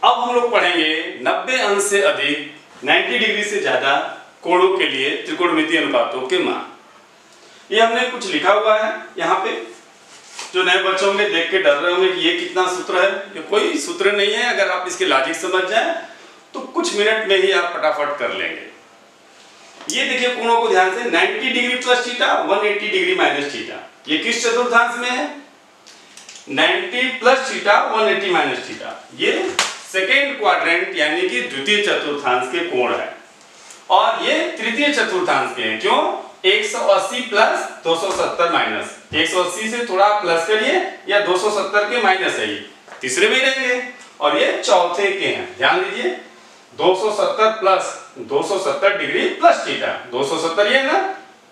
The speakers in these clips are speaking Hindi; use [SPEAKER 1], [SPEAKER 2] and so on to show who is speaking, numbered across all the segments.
[SPEAKER 1] अब हम लोग पढ़ेंगे 90 अंश से अधिक 90 डिग्री से ज्यादा कोणों के लिए त्रिकोणमितीय अनुपातों के मान। ये हमने कुछ लिखा हुआ है यहाँ पे, जो नए बच्चे होंगे देख के डर रहे होंगे कि ये कितना सूत्र है। ये कोई सूत्र नहीं है, अगर आप इसके लॉजिक समझ जाए तो कुछ मिनट में ही आप फटाफट कर लेंगे। ये देखिए कोणों को ध्यान से, 90 degree plus theta, 180 degree minus theta. ये किस चतुर्थांश में है? 90 प्लस थीटा, 180 माइनस थीटा। ये सेकेंड क्वाड्रेंट यानी कि द्वितीय चतुर्थांश के कोण है, और ये तृतीय चतुर्थांश के हैं। क्यों? 180 प्लस 270 माइनस, 180 से थोड़ा प्लस करिए या 270 के माइनस है, ये तीसरे में रहेंगे, और ये चौथे के हैं। ध्यान दीजिए, 270 प्लस 270 डिग्री प्लस थीटा, 270 ये ना,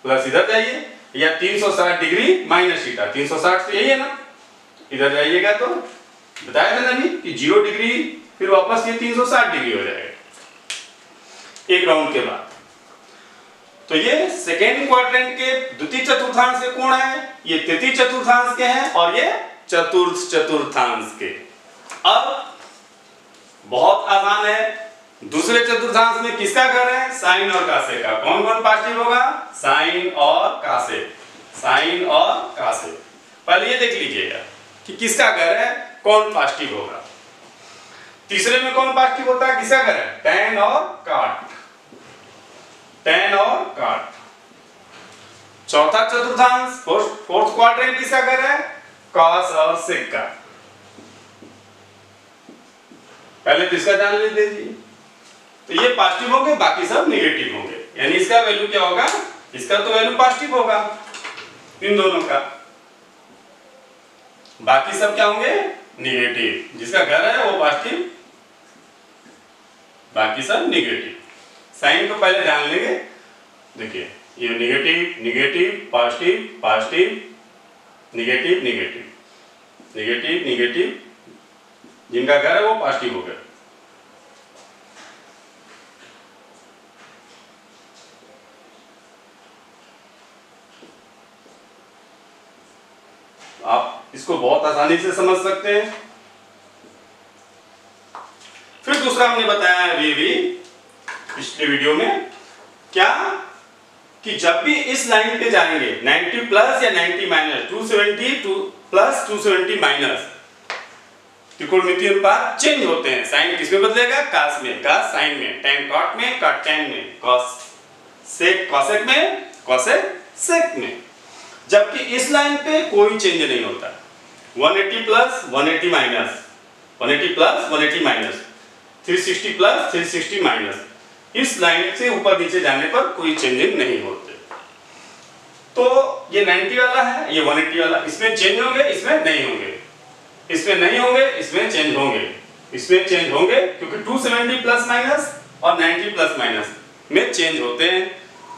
[SPEAKER 1] प्लस इधर जाइए, या 360 डिग्री माइनस थीटा, 360 तो यही है ना, इधर जाइएगा तो बताया था ना अभी कि 0 डिग्री, फिर वापस ये 360 डिग्री हो जाएगा एक राउंड के बाद। तो ये सेकेंड क्वाड्रेंट के द्वितीय चतुर्थांश के कोण है, ये तृतीय चतुर्थांश के हैं, और ये चतुर्थ चतुर्थांश के। अब बहुत आसान है, दूसरे चतुर्थांश में किसका घर है? साइन और कासे का। कौन कौन पॉजिटिव होगा? साइन और कासे, साइन और कासे। पहले ये देख लीजिएगा कि किसका घर है, कौन पॉजिटिव होगा। तीसरे में कौन पॉजिटिव होता है, किसका घर है? टैन और काट, टैन और काट। चौथा चतुर्थांश, फोर्थ क्वाड्रेंट किसका घर है? कॉस और सेक का। पहले तो इसका जान लीजिए, तो ये पॉजिटिव होंगे, बाकी सब नेगेटिव होंगे, यानी इसका वैल्यू क्या होगा? इसका तो वैल्यू पॉजिटिव होगा इन दोनों का, बाकी सब क्या होंगे? नेगेटिव। जिसका घर है वो पॉजिटिव, बाकी सब नेगेटिव। साइन को पहले जान लेंगे। देखिए ये negative negative positive positive negative negative negative negative, जिनका घर है वो पॉजिटिव हो गया। आप इसको बहुत आसानी से समझ सकते हैं। फिर दूसरा हमने बताया है अभी भी पिछले वीडियो में, क्या कि जब भी इस लाइन पे जाएंगे 90 प्लस या 90 माइनस, 270 प्लस 270 माइनस, त्रिकोणमितीय अनुपात चेंज होते हैं। साइन किसमें बदलेगा? कास में, कास साइन में, टैन कॉट में, कॉट टैन में, कॉस सेक कॉसेक में, कॉसेक सेक में। जबकि इस लाइन पे कोई चेंज नहीं होता। 180 plus 180 minus, 180 plus 180 minus, 360 plus 360 minus, इस लाइन से ऊपर नीचे जाने पर कोई चेंजिंग नहीं होते। तो ये 90 वाला है, ये 180 वाला, इसमें चेंज होंगे, इसमें नहीं होंगे, इसमें नहीं होंगे, इसमें चेंज होंगे, इसमें चेंज होंगे, क्योंकि 270 प्लस माइनस और 90 प्लस माइनस में चेंज होते हैं,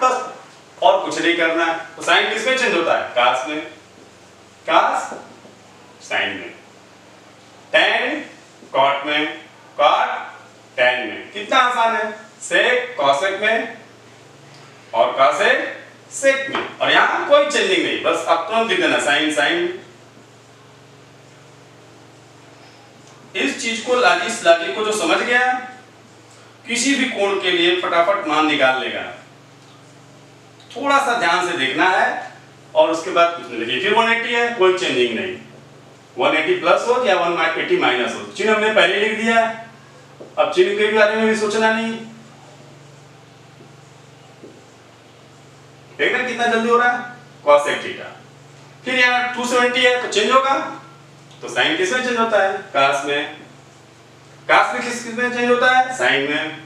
[SPEAKER 1] बस और कुछ नहीं करना है। तो साइन किसमें चेंज होता है? कास में, कास साइन में, टैन कॉट में, कॉट टैन में। कितना आसान है। सेक कॉसेक में और कॉसेक सेक में, और यहां कोई चेंजिंग नहीं, बस अब तुरंत लिख देना साइन साइन। इस चीज को इस लॉजिक को जो समझ गया, किसी भी कोण के लिए फटाफट मान निकाल लेगा। थोड़ा सा ध्यान से देखना है, और उसके बाद कुछ नहीं। देखिए फिर 180 है, कोई चेंजिंग नहीं, 180 प्लस हो या 180 माइनस हो, चिन्ह हमने पहले लिख दिया है, अब चिन्ह के बारे में भी सोचना नहीं। देखना कितना जल्दी हो रहा है, कॉसेक थीटा। फिर यहाँ 270 है तो चेंज होगा, तो साइन किसमें चेंज होता है? कास में। कास में किसमें चेंज होता है? साइन में।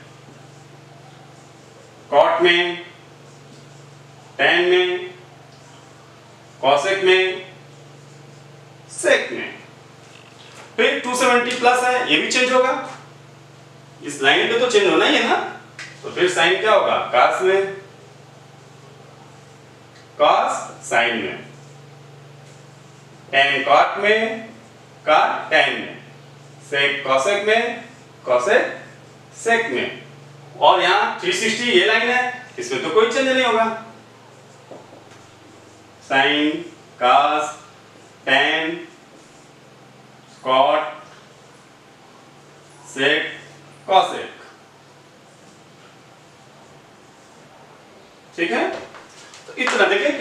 [SPEAKER 1] कॉट में, टैन में, कॉसेक में, सेक में। फिर 270 प्लस है, ये भी चेंज होगा, इस लाइन पे तो चेंज होना ही है ना, तो फिर साइन क्या होगा? कास में, कॉस साइन में, टैन कॉट में, कॉट टैन में, सेक कॉसेक में, कॉसेक सेक में। और यहाँ 360 ये लाइन है, इसमें तो कोई चेंज नहीं होगा। Sine, cos, tan, cot, sec cosec. ठीक है, तो इतना देखें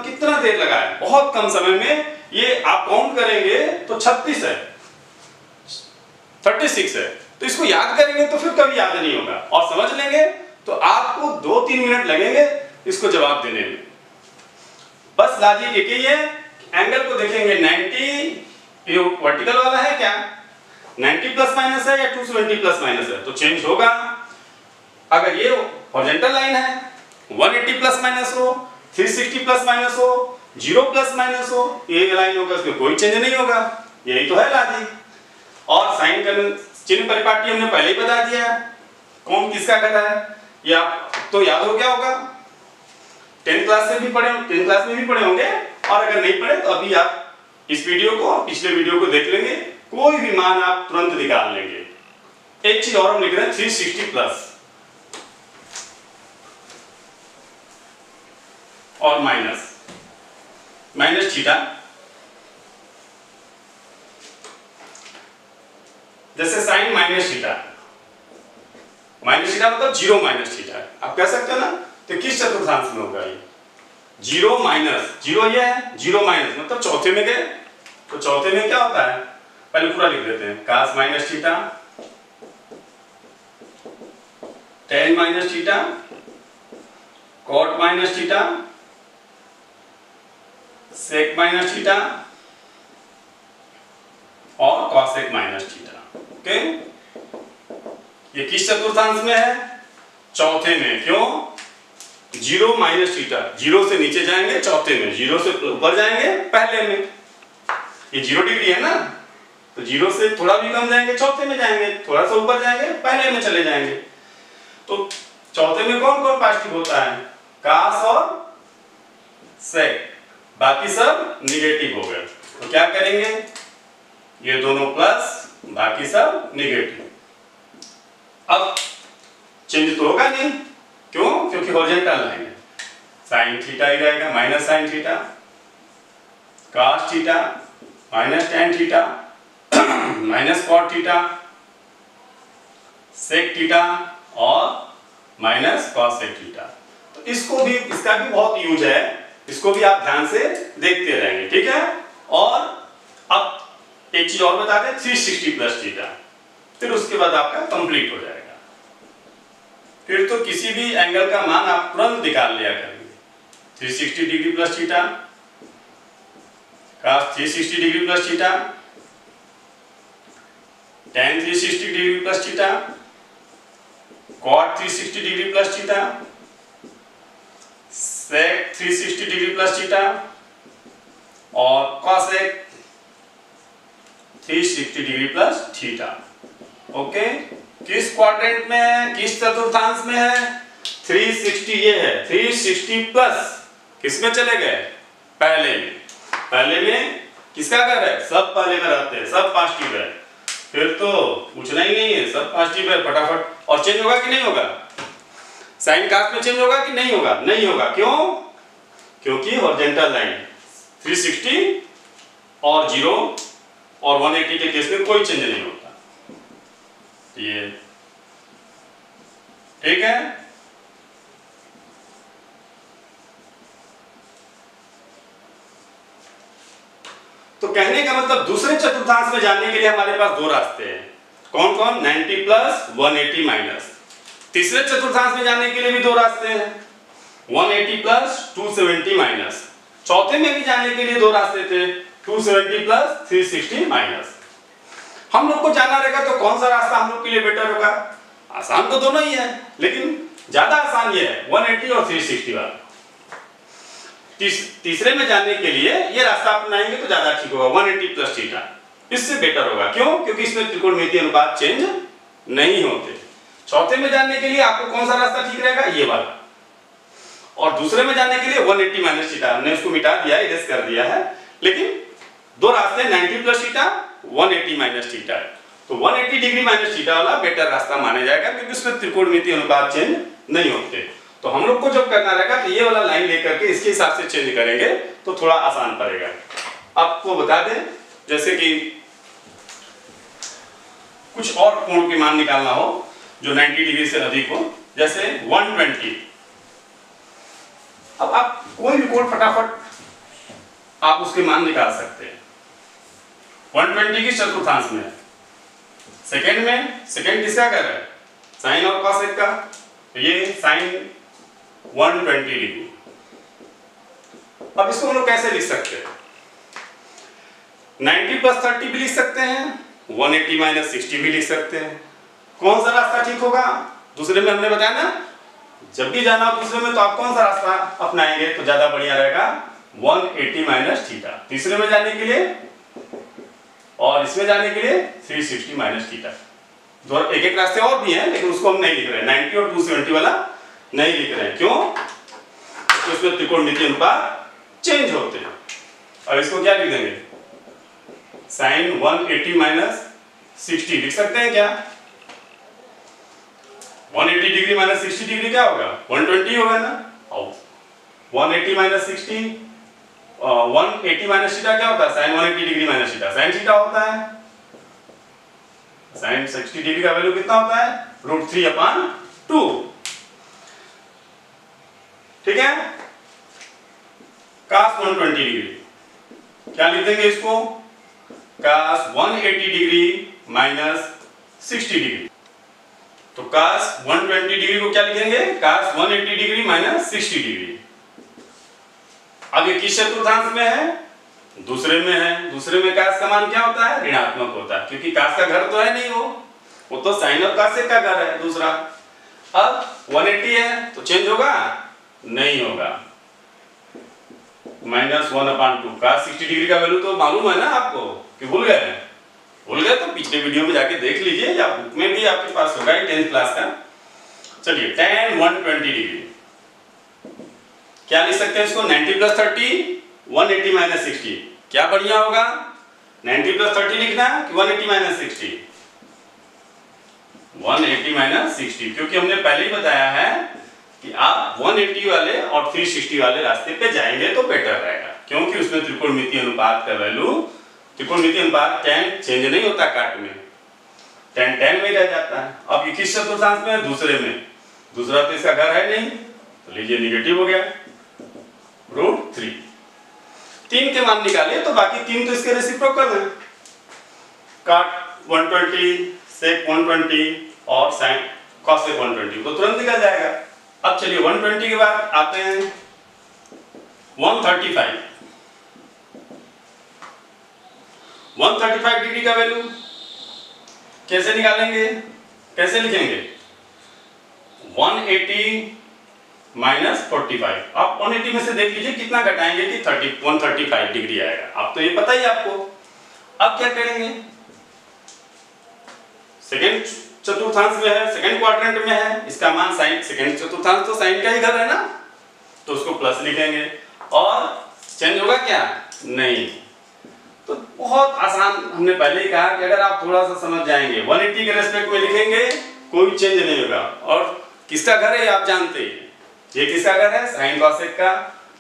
[SPEAKER 1] कितना देर लगा है, बहुत कम समय में। ये आप काउंट करेंगे तो 36 है, 36 है। तो इसको याद करेंगे तो फिर कभी याद नहीं होगा, और समझ लेंगे तो आपको 2-3 मिनट लगेंगे इसको जवाब देने में। बस लॉजिक एक ही है, एंगल को देखेंगे 90, ये वर्टिकल वाला है क्या, 90 प्लस माइनस है या 270 प्लस माइनस है, तो चेंज होगा। अगर ये हॉरिजॉन्टल लाइन है, 180 प्लस माइनस हो, 360 प्लस माइनस हो, 0 प्लस माइनस हो, ये लाइन होगा, इसमें कोई चेंज नहीं होगा। यही तो है लॉजिक। और साइन का चिन्ह परिपाटी हमने पहले ही बता दिया, कौन किसका कर रहा है, ये आप तो याद हो गया होगा, 10th क्लास से भी पढ़े, 10th क्लास में भी पढ़े होंगे। और अगर नहीं पढ़े तो अभी आप इस वीडियो को और पिछले वीडियो को देख लेंगे, कोई भी मान आप तुरंत निकाल लेंगे। एक चीज और हम लिख रहे हैं 360 प्लस और माइनस थीटा। जैसे साइन माइनस थीटा मतलब 0 माइनस थीटा, आप कह सकते हो ना। तो किस चतुर्थांश में होगा ये 0 माइनस 0, ये है 0 माइनस मतलब चौथे में गए। तो चौथे में क्या होता है, पहले पूरा लिख देते हैं, cos minus theta, tan minus theta, cot minus theta, sec minus theta और cosec माइनस थीटा। ओके, ये किस चतुर्थांश में है, चौथे में। क्यों, 0 माइनस थीटा, 0 से नीचे जाएंगे चौथे में, 0 से ऊपर जाएंगे पहले में। ये 0 डिग्री है ना, तो 0 से थोड़ा भी कम जाएंगे चौथे में जाएंगे, थोड़ा सा ऊपर जाएंगे पहले में चले जाएंगे। तो चौथे में कौन कौन पॉजिटिव होता है, cos और sec, बाकी सब निगेटिव हो गए। तो क्या करेंगे, ये दोनों प्लस, बाकी सब निगेटिव। अब चेंज तो होगा नहीं, क्यों, क्योंकि हॉरिजॉन्टल लाइन है। साइन थीटा ही रहेगा, minus sine theta, cos theta minus tan theta minus cot theta, sec theta और माइनस cosec थीटा। तो इसको भी, इसका भी बहुत यूज है, इसको भी आप ध्यान से देखते रहेंगे। ठीक है, और अब एक चीज और बता दें, 360 प्लस थीटा, फिर उसके बाद आपका कंप्लीट हो जाएगा। फिर तो किसी भी एंगल का मान आप तुरंत निकाल लिया करेंगे। 360 degree plus theta, cos 360 degree plus theta, tan 360 degree plus theta, cot 360 degree plus theta, sec 360 degree plus theta और cosec 360 degree plus theta. Okay, किस क्वाड्रेंट में है, किस चतुर्थांश में है, 360 ये है, 360 प्लस किसमें चले गए, पहले में। पहले में किसका घर है, सब पहले में रहते हैं, सब पॉजिटिव है, फिर तो पूछना ही नहीं है, सब पॉजिटिव है फटाफट। और चेंज होगा कि नहीं होगा, साइन कास्ट में चेंज होगा कि नहीं होगा, नहीं होगा। क्यों, क्योंकि हॉरिजॉन्टल लाइन 360 और 0 और 180 के केस में कोई चेंज नहीं होता। ये ठीक है। तो कहने का मतलब दूसरे चतुर्थांश में जाने के लिए हमारे पास दो रास्ते हैं। कौन कौन, 90 प्लस 180 माइनस। तीसरे चतुर्थांश में जाने के लिए भी दो रास्ते हैं, 180 प्लस 270 माइनस। चौथे में भी जाने के लिए दो रास्ते थे, 270 प्लस 360 माइनस। हम लोग को जाना रहेगा तो कौन सा रास्ता हम लोग के लिए बेटर होगा। आसान तो दोनों ही है, लेकिन ज्यादा आसान ये है 180 और 360 वाला। तीसरे में जाने के लिए ये रास्ता अपनाएंगे तो ज्यादा ठीक होगा, 180 प्लस थीटा, इससे बेटर होगा। क्यों, क्योंकि इसमें त्रिकोणमितीय अनुपात चेंज नहीं होते। चौथे में जाने के लिए आपको कौन सा रास्ता ठीक रहेगा, ये वाला। और दूसरे में जाने के लिए 180 माइनस थीटा, हमने उसको मिटा दिया, इरेज कर दिया है। लेकिन दो रास्ते 90 प्लस थीटा, 180 माइनस थीटा है, तो 180 डिग्री माइनस थीटा वाला बेटर रास्ता माना जाएगा, क्योंकि उसमें त्रिकोणमितीय अनुपात चेंज नहीं होते। तो हम लोग को जब करना रहेगा तो ये वाला लाइन लेकर के इसके हिसाब से चेंज करेंगे तो थोड़ा आसान पड़ेगा। आपको बता दें, जैसे कि कुछ और कोण के मान निकालना हो जो 90 डिग्री से अधिक हो, जैसे 120। अब आप कोई भी कोण फटाफट आप उसके मान निकाल सकते हैं। 120 की चतुर्थांश में, सेकंड में, सेकंड किसका कर है, साइन और कॉसेक का, तो ये साइन 120 डिग्री। अब इसको हम लोग कैसे लिख सकते हैं, 90 प्लस 30 भी लिख सकते हैं, 180 माइनस 60 भी लिख सकते हैं। कौन सा रास्ता ठीक होगा, दूसरे में हमने बताया ना, जब भी जाना हो दूसरे में तो आप कौन सा रास्ता अपनाएंगे तो ज्यादा बढ़िया रहेगा, 180 माइनस थीटा। तीसरे में जाने के लिए और इसमें जाने के लिए 360 माइनस थीटा। एक एक रास्ते और भी हैं लेकिन उसको हम नहीं लिख रहे हैं, 90 और 270 वाला नहीं लिख रहे हैं। क्यों, तो उसमें त्रिकोणमितीय अनुपात चेंज होते हैं। और इसको क्या लिख देंगे, साइन 180 माइनस 60 लिख सकते हैं क्या, 180 डिग्री माइनस 60 डिग्री क्या होगा, 120 होगा ना। और 180 माइनस 60, 180 माइनस थीटा क्या होता है, sine 180 degree minus theta sine theta होता है। साइन 60 डिग्री का वैल्यू कितना होता है, √3/2। ठीक है, cos 120 डिग्री क्या लिख देंगे इसको, cos 180 डिग्री माइनस 60 डिग्री। तो cos 120 डिग्री को क्या लिखेंगे, cos 180 डिग्री माइनस 60 डिग्री। अब ये किस चतुर्थांश में है, दूसरे में है। दूसरे में cos का मान क्या होता है, ऋणात्मक होता है, क्योंकि cos का घर तो है नहीं, वो तो sin और cos का घर है दूसरा। अब 180 है तो चेंज होगा, नहीं होगा, -1/2। cos 60 डिग्री का वैल्यू तो मालूम है ना आपको, कि भूल गए, भूल गए तो पिछले वीडियो में जाके देख लीजिए, या बुक में भी आपके पास होगा 10th क्लास का। चलिए tan 120 डिग्री क्या लिख सकते हैं इसको, 90 प्लस 30, 180 माइनस 60। क्या बढ़िया होगा, 90 प्लस 30 लिखना कि 180 माइनस 60, 180 माइनस 60, क्योंकि हमने पहले ही बताया है कि आप 180 वाले और 360 वाले रास्ते पे जाएंगे तो बेटर रहेगा, क्योंकि उसमें त्रिकोणमितीय अनुपात का वैल्यू, त्रिकोणमितीय अनुपात tan चेंज नहीं होता काट में, tan में रह जाता है। अब ये किस चतुर्थांश में है, दूसरे में, दूसरा तो इसका घर है नहीं, तो लीजिए निगेटिव हो गया, √3। 3 के मान निकाले तो बाकी 3 तो इसके रेसिप्रोकल है, cot 120, sec 120 और sin cos 120 तो तुरंत निकल जाएगा। अब चलिए 120 के बाद आते हैं 135। 135 डिग्री का वैल्यू कैसे निकालेंगे, कैसे लिखेंगे, 180 माइनस 45। आप 180 में से देख लीजिए कितना घटाएंगे कि 135 डिग्री आएगा, अब तो ये पता ही आपको। अब क्या करेंगे, सेकेंड चतुर्थांश में है, सेकेंड क्वाड्रेंट में है, इसका मान साइन, सेकेंड चतुर्थांश तो साइन का ही घर है ना, तो उसको प्लस लिखेंगे। और चेंज होगा क्या, नहीं। तो बहुत आसान, हमने पहले ही कहा कि अगर आप थोड़ा सा समझ जाएंगे, 180 के रेस्पेक्ट में लिखेंगे कोई चेंज नहीं होगा। और किसका घर है आप जानते हैं, ये किसका घर है, साइन कॉसेक का,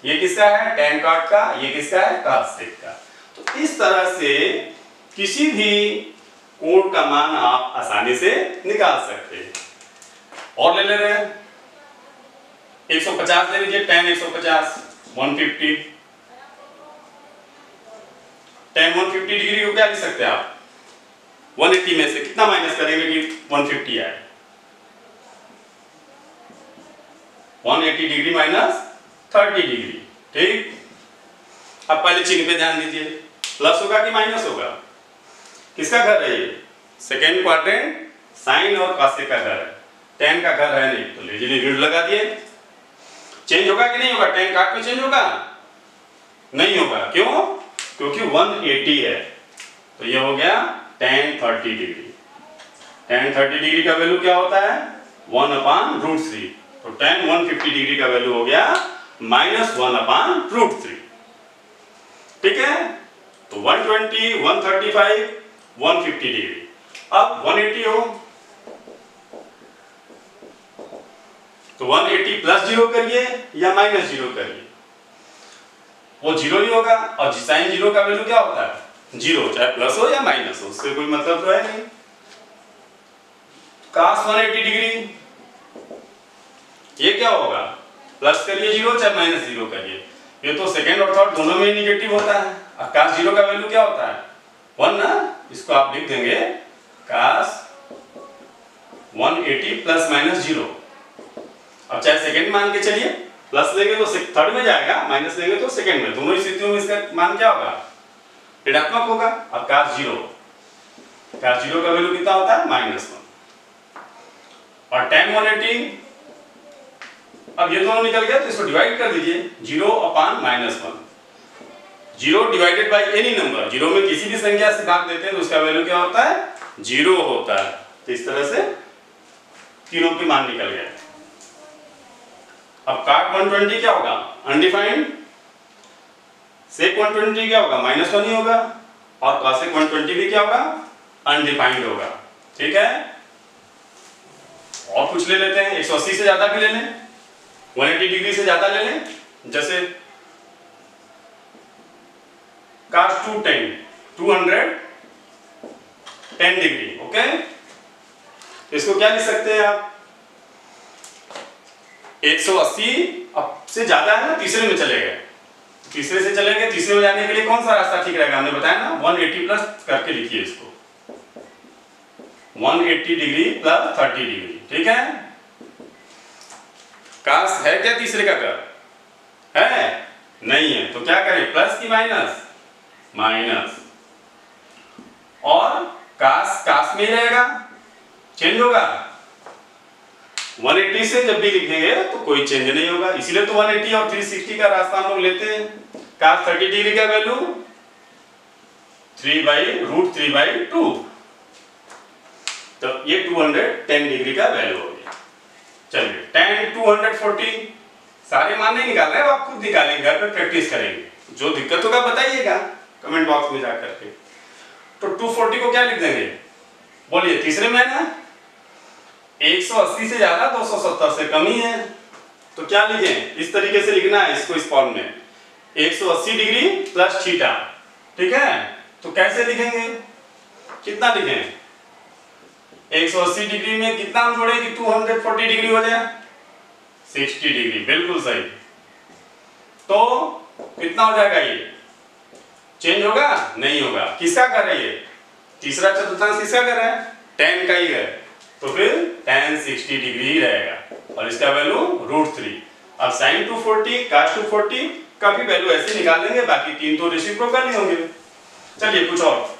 [SPEAKER 1] ये किसका है, tan cot का, ये किसका है, cosec का। तो इस तरह से किसी भी कोण का मान आप आसानी से निकाल सकते हैं। और ले रहे हैं 150 ले लीजिए, tan 150, 150, tan 150 डिग्री को क्या लिख सकते हैं आप, 180 में से कितना माइनस करेंगे कि 150 आए, 180 डिग्री माइनस 30 डिग्री। ठीक, अब पहले चिन्ह पे ध्यान दीजिए, प्लस होगा कि माइनस होगा, किसका घर है ये, सेकेंड क्वाड्रेंट, साइन और कॉसेक का घर है, tan का घर है नहीं, तो लीजिए ऋण लगा दिए। चेंज होगा कि नहीं होगा, tan cot में चेंज होगा, नहीं होगा, क्यों, क्योंकि 180 है, तो ये हो गया tan 30 डिग्री। tan 30 डिग्री का वैल्यू क्या होता है, 1/√3, तो tan 150 डिग्री का वैल्यू हो गया -1/√3। ठीक है, तो 120, 135, 150 डिग्री। अब 180 हो तो 180 प्लस 0 करिए या माइनस 0 करिए, वो 0 ही होगा। और साइन 0 का वैल्यू क्या होता है, 0, चाहे प्लस हो या माइनस हो, उससे कोई मतलब तो है नहीं। cos 180 डिग्री, ये क्या होगा, प्लस करिए 0 चाहे माइनस 0 करिए, ये तो सेकंड और थर्ड दोनों में निगेटिव होता है। और cos 0 का वैल्यू क्या होता है 1 ना, इसको आप लिख देंगे cos 180 प्लस माइनस 0। अब चाहे सेकंड मान के चलिए, प्लस लेंगे तो थर्ड में जाएगा, माइनस लेंगे तो सेकंड में, दोनों स्थितियों में इसका मान क्या होगा, ऋणात्मक होगा। अब cos 0 का वैल्यू कितना होता है -1। और tan 180, अब ये दोनों निकल गया तो इसको डिवाइड कर दीजिए 0/-1। 0 डिवाइडेड बाय एनी नंबर, 0 में किसी भी संख्या से भाग देते हैं तो उसका वैल्यू क्या होता है 0 होता है। तो इस तरह से तीनों के मान निकल गए। अब cot 120 क्या होगा, अनडिफाइंड। sec 120 क्या होगा, -1 ही होगा। और cosec 120 भी क्या होगा, अनडिफाइंड होगा। ठीक है, और कुछ ले लेते हैं, 180 से ज्यादा भी ले लें, 180 डिग्री से ज्यादा ले लें, जैसे cos 210 डिग्री। ओके, इसको क्या लिख सकते हैं आप, 180 अब से ज्यादा है ना, तीसरे में चले गए, तीसरे से चले गए, तीसरे में जाने के लिए कौन सा रास्ता ठीक रहेगा, हमने बताया ना 180 प्लस करके लिखिए इसको, 180 डिग्री प्लस 30 डिग्री। ठीक है, काश है क्या तीसरे का कर, है नहीं है, तो क्या करें, प्लस की माइनस, माइनस। और काश काश में ही रहेगा, चेंज होगा। 180 से जब भी लिखेंगे तो कोई चेंज नहीं होगा, इसीलिए तो 180 और 360 का रास्ता हम लोग लेते हैं। cos 30 डिग्री का वैल्यू 3/√3/2, तो ये 210 डिग्री का वैल्यू हो गया। चलिए tan 240, सारे मान नहीं निकाल रहे हैं, आप खुद निकालेंगे, घर पे प्रैक्टिस करेंगे, जो दिक्कत होगा बताइएगा कमेंट बॉक्स में जाकर के। तो 240 को क्या लिख देंगे, बोलिए, तीसरे में है ना, 180 से ज्यादा 270 से कम ही है, तो क्या लिखें, इस तरीके से लिखना है इसको, इस फॉर्म में 180 डिग्री प्लस थीटा। ठीक है, तो कैसे लिखेंगे, कितना लिखें, 180 डिग्री में कितना हम जोड़े कि 240 डिग्री हो जाए, 60 डिग्री, बिल्कुल सही। तो कितना हो जाएगा, ये चेंज होगा, नहीं होगा, किसका कर रहे हैं, तीसरा चतुर्थांश किसका कर रहा है, tan का ही है, तो फिर tan 60 डिग्री ही रहेगा, और इसका वैल्यू √3। अब sin 240 cos 240 का भी वैल्यू ऐसे निकाल लेंगे, बाकी तीन तो रेसिप्रोकल ही होंगे। चलिए कुछ और,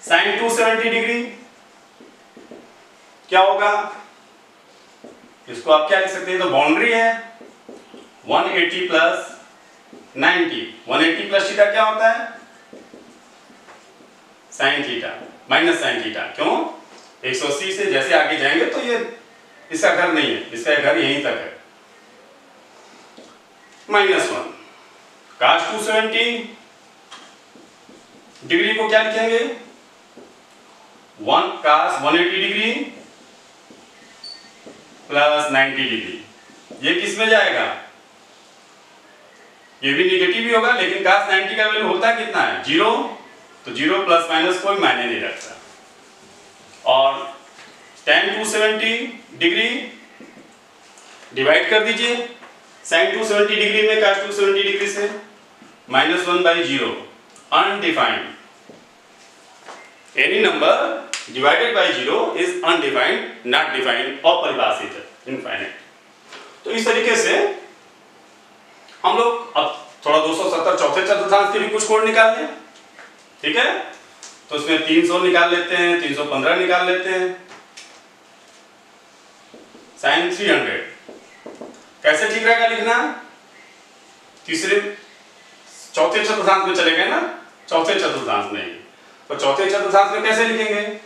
[SPEAKER 1] sin 270 डिग्री क्या होगा, इसको आप क्या लिख सकते हैं, तो बाउंड्री है 180 प्लस 90, 180 प्लस थीटा क्या होता है, sin theta minus sin theta. क्यों, 180 से जैसे आगे जाएंगे तो ये इसका घर नहीं है, इसका घर यहीं तक है, -1। cos 270 डिग्री को क्या लिखेंगे, 1 cos 180 डिग्री प्लस 90 डिग्री, ये किस में जाएगा, ये भी निगेटिव ही होगा, लेकिन cos 90 का वैल्यू होता है कितना है, 0, तो 0 प्लस माइनस कोई मायने नहीं रखता। और tan 270 डिग्री डिवाइड कर दीजिए sin 270 डिग्री में cos 270 डिग्री से, -1/0, undefined, any number divided by 0 is undefined, not defined, अपरिभाषित, इनफाइनाइट। तो इस तरीके से हम लोग अब थोड़ा 270 चौथे चतुर्थांश के भी कुछ कोण निकाल लें। ठीक है, तो उसमें 300 निकाल लेते हैं, 315 निकाल लेते हैं, sin 300 कैसे ठीक रहेगा लिखना, तीसरे चौथे चतुर्थांश में चले गए ना, चौथे चतुर्थांश में, तो चौथे चतुर्थांश में कैसे लिखेंगे,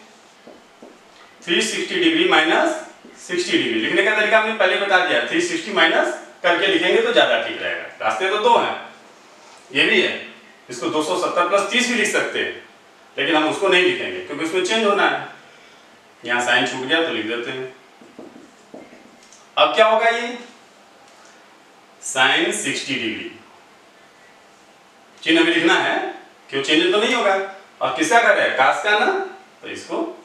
[SPEAKER 1] 360 डिग्री माइनस 60 डिग्री। लिखने का तरीका हमने पहले बता दिया, 360 माइनस करके लिखेंगे तो ज्यादा ठीक रहेगा। रास्ते तो दो हैं, ये भी है, इसको 270 प्लस 30 भी लिख सकते हैं, लेकिन हम उसको नहीं लिखेंगे क्योंकि उसमें चेंज होना है, यहाँ साइन छूट गया तो लिख देते हैं। अब क्या होगा, ये sin 60 डिग्री चिन्ह भी लिखना है, क्यों चेंज तो नहीं होगा, और किसका कर है, कास का ना, तो इसको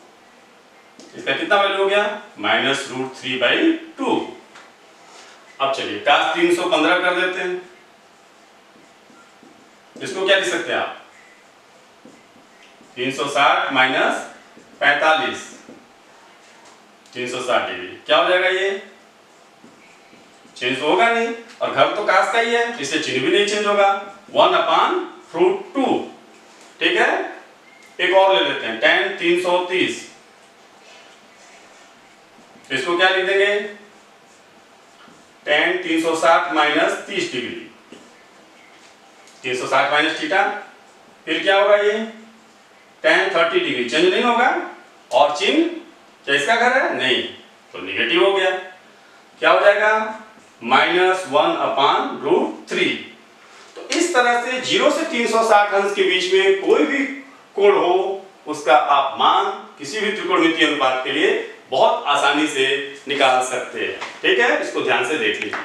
[SPEAKER 1] इसका इसका कितना वैल्यू हो गया -√3/2। अब चलिए cos 315 कर देते हैं। इसको क्या लिख सकते हैं आप 360 माइनस 45 360 डिग्री क्या हो जाएगा, ये चेंज होगा नहीं और घर तो कास का ही है इससे चिन्ह भी नहीं चेंज होगा 1/√2। ठीक है, एक और ले लेते हैं tan 330। इसको क्या लिख देंगे tan 360 minus 30 degree 360 minus theta, फिर क्या होगा ये tan 30 डिग्री चेंज नहीं होगा और चिन्ह क्या इसका घर है नहीं तो निगेटिव हो गया, क्या हो जाएगा -1/√3। तो इस तरह से 0 से 360 अंश के बीच में कोई भी कोण हो उसका आप मान किसी भी त्रिकोणमितीय अनुपात के लिए बहुत आसानी से निकाल सकते हैं। ठीक है, इसको ध्यान से देख लीजिए।